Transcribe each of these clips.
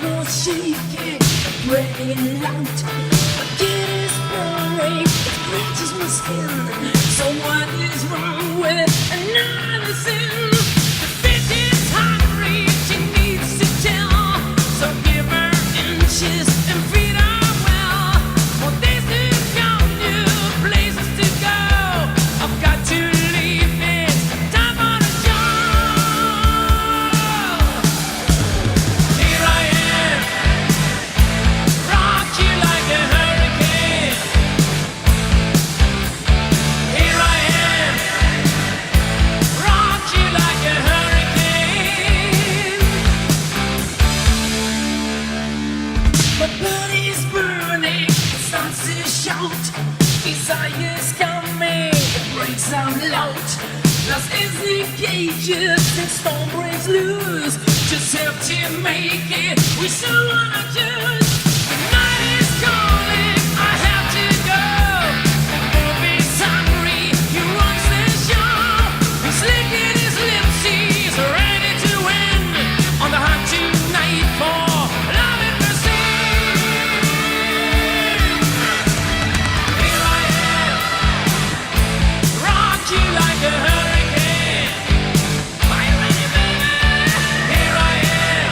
no shaking, breaking out. Get his burning, it scratches my skin. So what is wrong with another sin? The bitch is hungry, she needs to tell. So give her inches and feed her well. For days to come, new places to go. I've got to leave it, time for the show. Here I am, rock you like a hurricane. Here I am, rock you like a hurricane. My body's burning, it starts to shout. Desire's coming, it breaks out loud. Lost is the cages, and storm breaks loose. Just help to make it, we still wanna choose. The night is calling, I have to go. The movie's hungry, he runs the show. He's licking his lips, he's ready to win. On the hunt tonight for love and mercy. Here I am, rock you like a hurricane. Are you ready, baby? Here I am,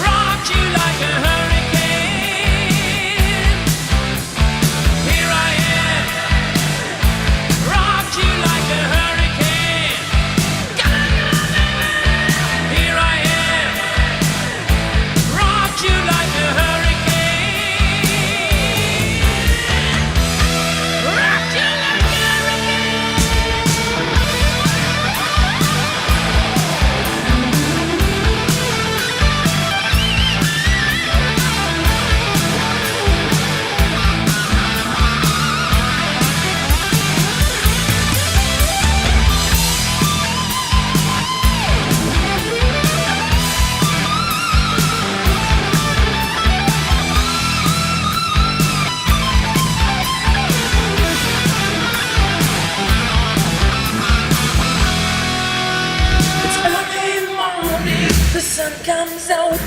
rock you like a hurricane. Here I am, rock you like a hurricane. Here I am, rock you like a hurricane. Rock you like a It's early morning, the sun comes out.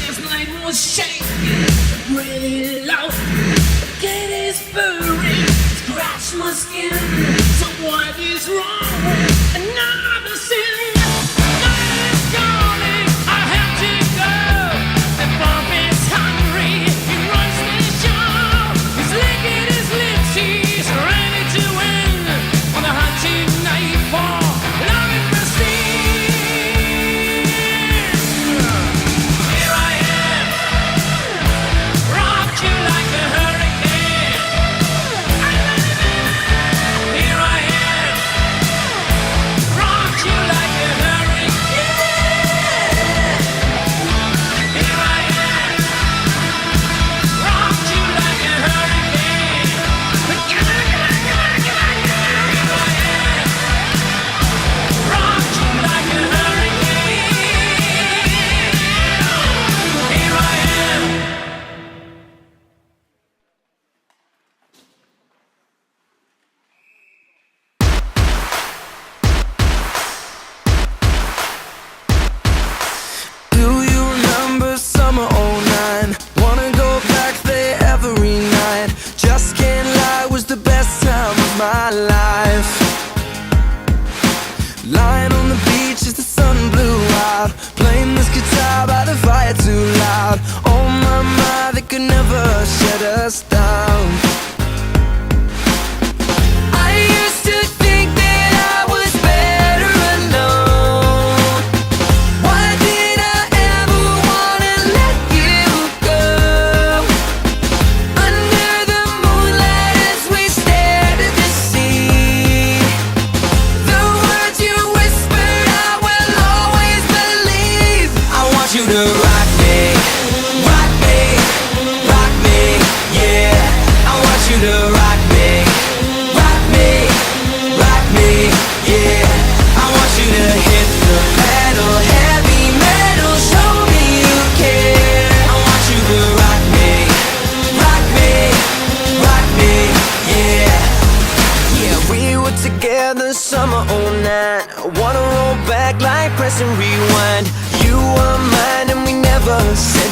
This night was shaking, really loud. The gate is burning, scratch my skin. So what is wrong with another sin? Night is calling, I have to go. The bomb is hungry, he runs the show. He's licking his lips, he's ready to win. On the hunt tonight for love and mercy. Here I am, rock you like a hurricane. Here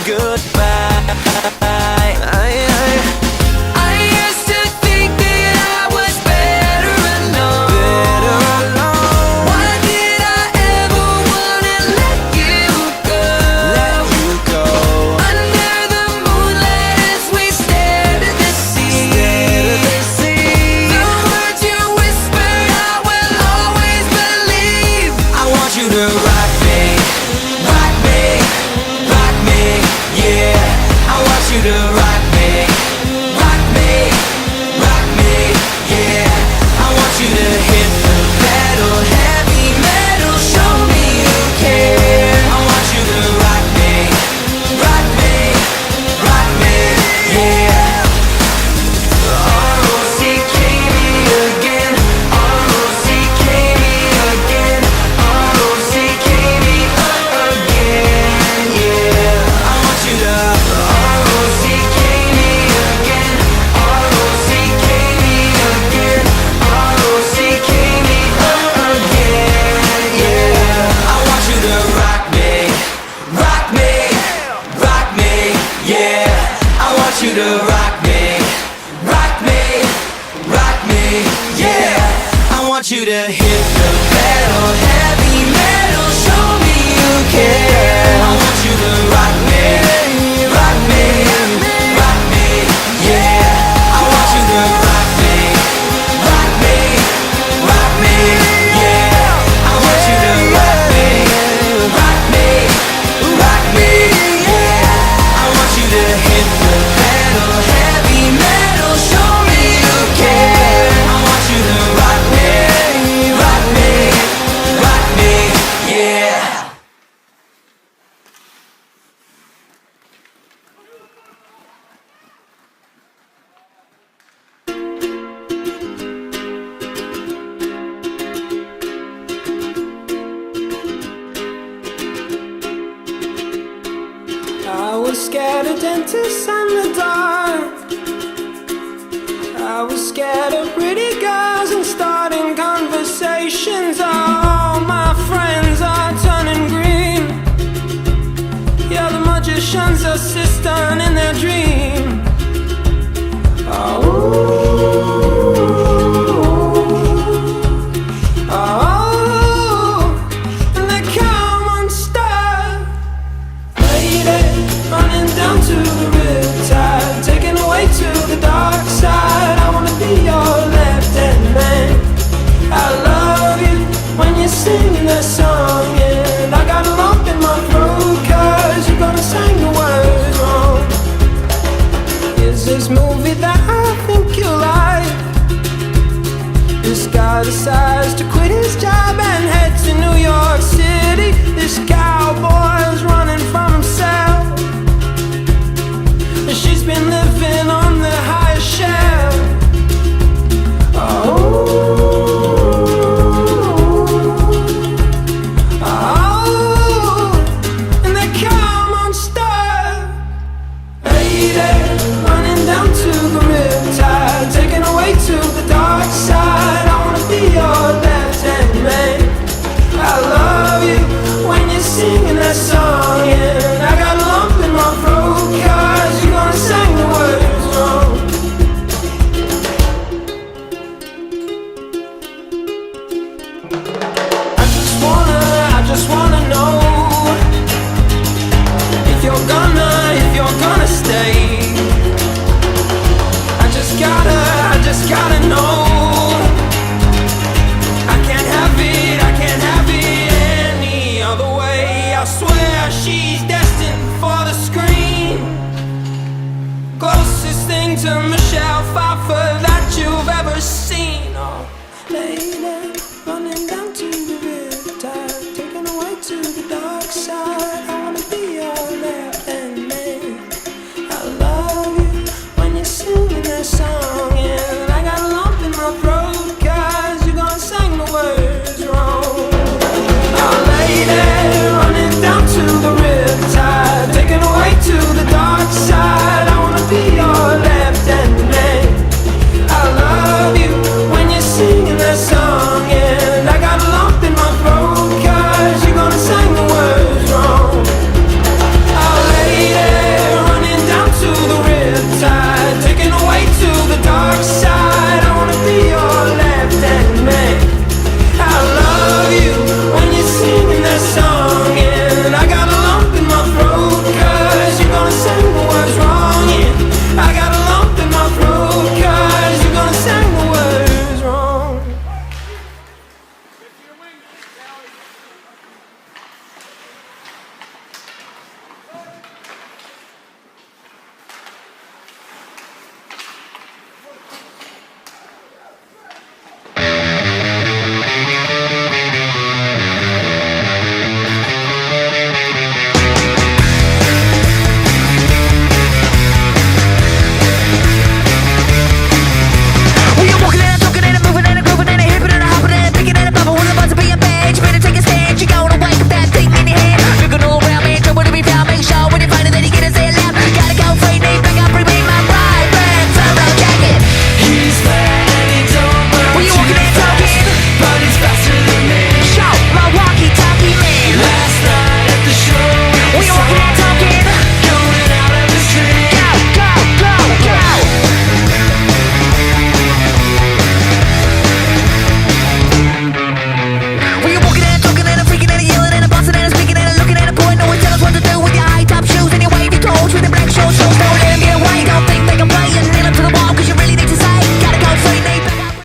goodbye. I used to think that I was better alone. Why did I ever wanna let you go? Under the moonlight as we stared at the sea. The words you whispered I will always believe. I want you to rock me, rock me, rock me, yeah. I want you to rock me, rock me, rock me, yeah. I want you to hit the pedal, heavy metal, show me you care. I want you to rock me, rock me, rock me, yeah. R-O-C-K me again, R-O-C-K me again, R-O-C-K me again, yeah. I want you to R-O-C-K me again, R-O-C-K me again, R-O-C-K me again, yeah. I want you to rock me, rock me, rock me, yeah. I want you to rock me, rock me, rock me, yeah. I want you to hit the pedal, heavy metal, show me you care. I want you to rock me, rock me, rock me, yeah. I want you to rock me, rock me, rock me, yeah. I want you to rock me, rock me, rock me, yeah. I want you to hit the pedal, heavy metal, show me you care. I want you to rock me, rock me, rock me, yeah. I was scared of dentists and the dark. I was scared of pretty girls and starting conversations. All my friends are turning green. Yeah, the magician's assistant in their dream. And they come unstuck. Lady, running down to the riptide, taken away to the dark side. I wanna be your left-hand man. I love you when you're singing that song, and I got a lump in my throat 'cause you're gonna sing the words wrong. Is this movie that I think you like? This guy decides to quit his job and head to New York City. This cowboy's running from himself. She's been living on the highest shelf. And they come unstuck. Lady, running down to the riptide, taken away to the dark side. I wanna be your left-hand man. I love you when you're singing that song, and I got a lump in my throat 'cause you're gonna sing the words wrong. I just wanna know if you're gonna stay. I just gotta know. I can't have it any other way. I swear she's destined for the screen. Closest thing to Michelle Pfeiffer that you've ever seen. Oh, lady, running down